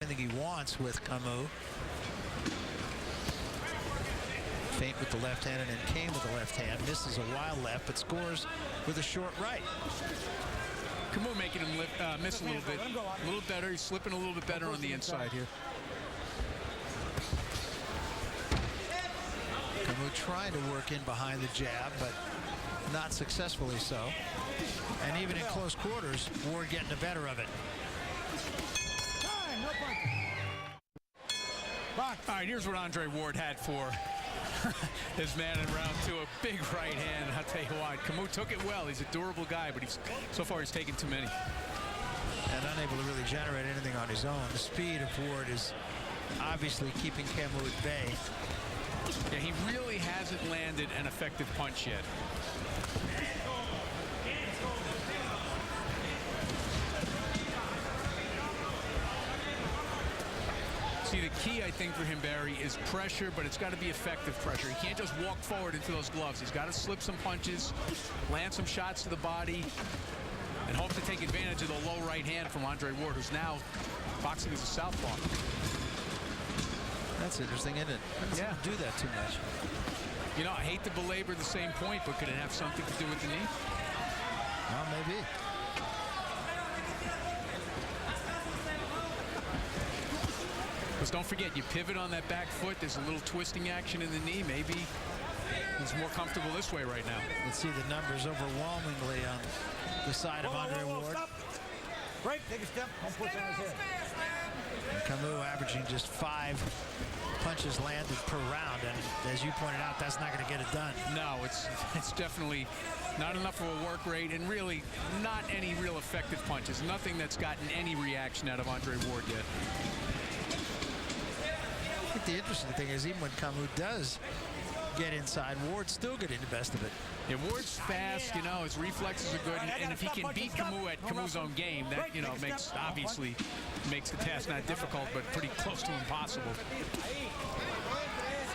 Anything he wants with Camus. Feint with the left hand and then Kane with the left hand. Misses a wild left, but scores with a short right. Camus making him miss a little bit. A little better. He's slipping a little bit better on the inside here. Camus trying to work in behind the jab, but not successfully so. And even in close quarters, Ward getting the better of it. All right, here's what Andre Ward had for his man in round two. A big right hand. I'll tell you what, Camus took it well. He's a durable guy, but so far he's taken too many. And unable to really generate anything on his own. The speed of Ward is obviously keeping Camus at bay. Yeah, he really hasn't landed an effective punch yet. See, the key, I think, for him, Barry, is pressure, but it's got to be effective pressure. He can't just walk forward into those gloves. He's got to slip some punches, land some shots to the body, and hope to take advantage of the low right hand from Andre Ward, who's now boxing as a southpaw. That's interesting, isn't it? Yeah. Do that too much. You know, I hate to belabor the same point, but could it have something to do with the knee? Well, maybe. Because don't forget, you pivot on that back foot. There's a little twisting action in the knee. Maybe he's more comfortable this way right now. Let's see the numbers overwhelmingly on the side of Andre Ward. Stop. Break, take a step. Don't push on his head. And Camus averaging just 5 punches landed per round, and as you pointed out, that's not going to get it done. No, it's definitely not enough of a work rate, and really not any real effective punches. Nothing that's gotten any reaction out of Andre Ward yet. I think the interesting thing is, even when Camus does get inside, Ward's still getting the best of it. Yeah, Ward's fast, you know, his reflexes are good, and if he can beat Camus at Camus' own game, that, you know, obviously makes the task not difficult, but pretty close to impossible.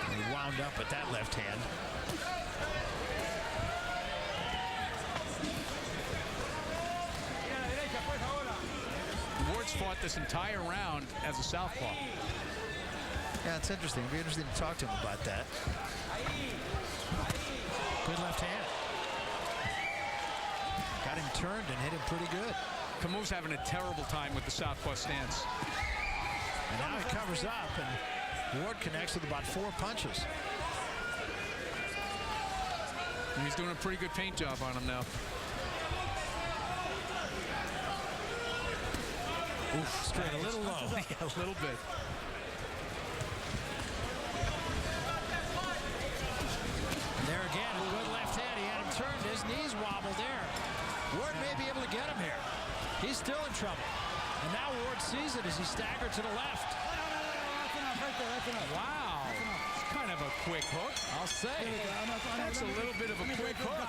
And he wound up with that left hand. Ward's fought this entire round as a southpaw. Yeah, it's interesting. It'd be interesting to talk to him about that. Good left hand. Got him turned and hit him pretty good. Camus having a terrible time with the southpaw stance. And now he covers up, and Ward connects with about 4 punches. And he's doing a pretty good paint job on him now. Oof, straight a little low. Yeah, a little bit. And there again, a good left hand. He had him turned. His knees wobble there. Ward may be able to get him here. He's still in trouble. And now Ward sees it as he staggered to the left. That's enough right there. That's enough. Wow. It's kind of a quick hook. I'll say. That's a little bit of a quick hook.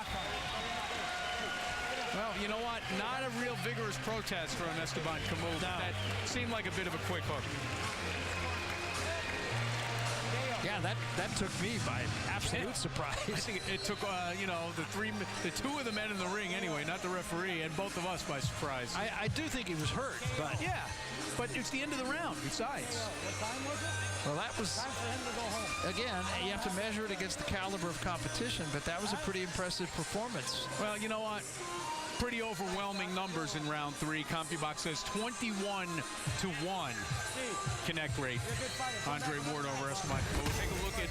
Well, you know what? Not a real vigorous protest from Esteban Camus. No. That seemed like a bit of a quick hook. Yeah, that took me by absolute surprise. I think it took, you know, the 2 of the men in the ring anyway, not the referee, and both of us by surprise. I do think he was hurt, but yeah, but it's the end of the round besides. What time was it? well, that was, Time for him to go home. again, you have to measure it against the caliber of competition, but that was a pretty impressive performance. Well, you know what? Pretty overwhelming numbers in round 3. CompuBox says 21-1 connect rate. Andre Ward over Esteban. But we'll take a look at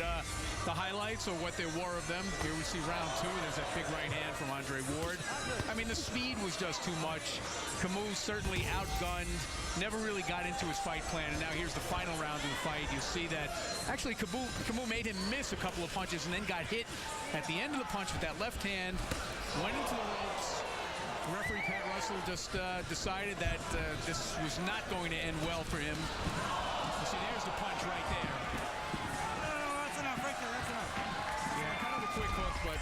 the highlights or what there were of them. Here we see round 2. There's that big right hand from Andre Ward. I mean, the speed was just too much. Camus certainly outgunned, never really got into his fight plan, and now here's the final round of the fight. You see that actually Camus made him miss a couple of punches and then got hit at the end of the punch with that left hand, went into the ropes. Referee Pat Russell just decided that this was not going to end well for him. You see, there's the punch right there. That's enough right there. That's enough. Yeah, kind of a quick hook, but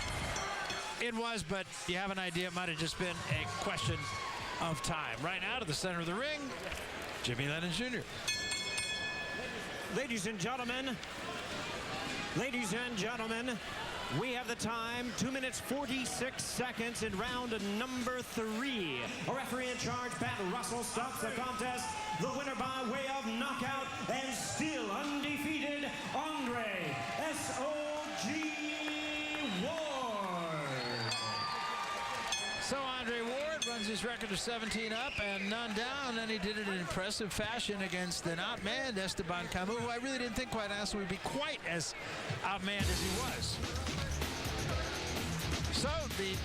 It was, but you have an idea it might have just been a question of time. Right now to the center of the ring, Jimmy Lennon Jr. Ladies and gentlemen, We have the time, 2 minutes 46 seconds in round number 3. A referee in charge, Pat Russell, stops the contest. The winner by way of knockout and still undefeated, Andre S.O.G. Ward. So Andre Ward runs his record of 17 up and none down, and he did it in impressive fashion against an outmanned Esteban Camus, who I really didn't think, quite honestly, would be quite as outmanned as he was. So the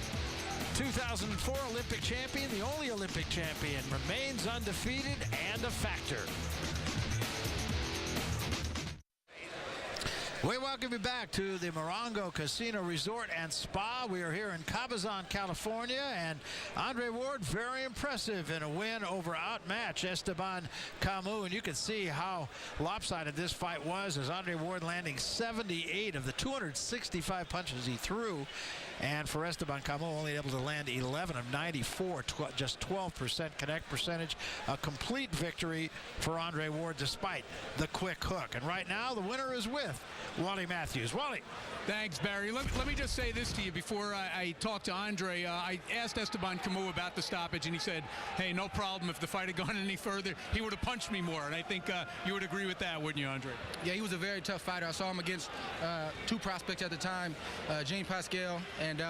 2004 Olympic champion, the only Olympic champion, remains undefeated and a factor. We welcome you back to the Morongo Casino Resort and Spa. We are here in Cabazon, California, and Andre Ward, very impressive in a win over outmatched Esteban Camus. And you can see how lopsided this fight was, as Andre Ward landing 78 of the 265 punches he threw. And for Esteban Camus, only able to land 11 of 94, just 12% connect percentage. A complete victory for Andre Ward despite the quick hook. And right now, the winner is with Wally Matthews. Wally. Thanks, Barry. Let me just say this to you before I talk to Andre. I asked Esteban Camus about the stoppage, and he said, hey, no problem. If the fight had gone any further, he would have punched me more. And I think you would agree with that, wouldn't you, Andre? Yeah, he was a very tough fighter. I saw him against 2 prospects at the time, Jean Pascal and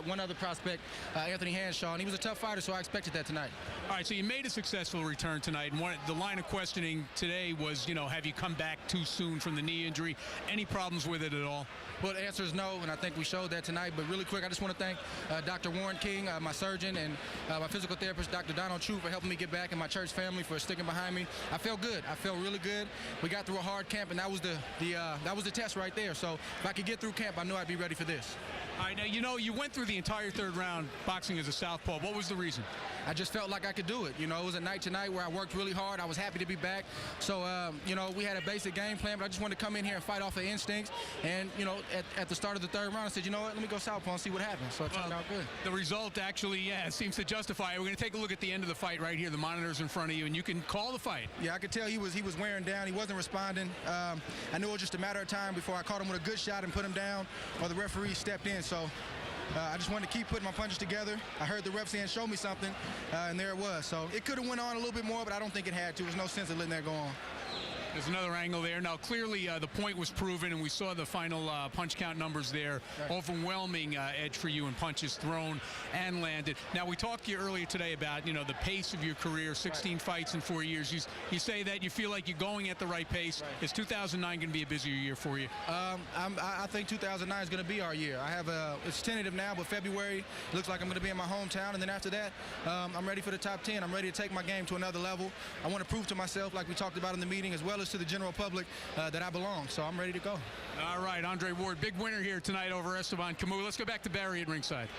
one other prospect, Anthony Hanshaw. And he was a tough fighter, so I expected that tonight. All right, so you made a successful return tonight. And the line of questioning today was, have you come back too soon from the knee injury? Any problems with it at all? Well, the answer is no, and I think we showed that tonight. But really quick, I just want to thank Dr. Warren King, my surgeon, and my physical therapist, Dr. Donald True, for helping me get back, and my church family for sticking behind me. I felt good. I felt really good. We got through a hard camp, and that was the test right there. So if I could get through camp, I knew I'd be ready for this. All right, now, you went through the entire 3rd round boxing as a southpaw. What was the reason? I just felt like I could do it. It was a night tonight where I worked really hard. I was happy to be back. So, we had a basic game plan, but I just wanted to come in here and fight off of instincts. And, at the start of the 3rd round, I said, you know what, let me go southpaw and see what happens. So it turned out good. The result actually, seems to justify it. We're going to take a look at the end of the fight right here. The monitor's in front of you, and you can call the fight. Yeah, I could tell he was wearing down. He wasn't responding. I knew it was just a matter of time before I caught him with a good shot and put him down, or the referee stepped in. So I just wanted to keep putting my punches together. I heard the ref saying, show me something, and there it was. So it could have went on a little bit more, but I don't think it had to. There's no sense of letting that go on. There's another angle there. Now, clearly, the point was proven, and we saw the final punch count numbers there. Right. Overwhelming edge for you in punches thrown and landed. Now, we talked to you earlier today about, the pace of your career, 16 fights in 4 years. You say that you feel like you're going at the right pace. Right. Is 2009 going to be a busier year for you? I think 2009 is going to be our year. It's tentative now, but February looks like I'm going to be in my hometown, and then after that, I'm ready for the top 10. I'm ready to take my game to another level. I want to prove to myself, like we talked about in the meeting, as well as to the general public, that I belong. So I'm ready to go. All right, Andre Ward, big winner here tonight over Esteban Camus. Let's go back to Barry at ringside.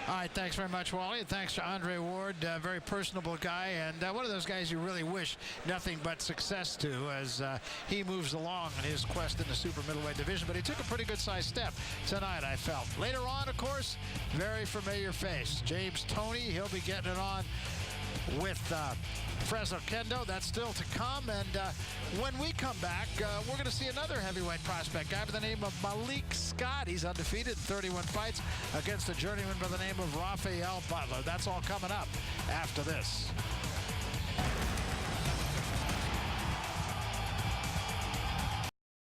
All right, thanks very much, Wally. And thanks to Andre Ward, very personable guy, and one of those guys you really wish nothing but success to as he moves along in his quest in the super middleweight division. But he took a pretty good-sized step tonight, I felt. Later on, of course, very familiar face, James Toney. He'll be getting it on with Fresno Kendo. That's still to come. And when we come back, we're going to see another heavyweight prospect, guy by the name of Malik Scott. He's undefeated in 31 fights against a journeyman by the name of Rafael Butler. That's all coming up after this.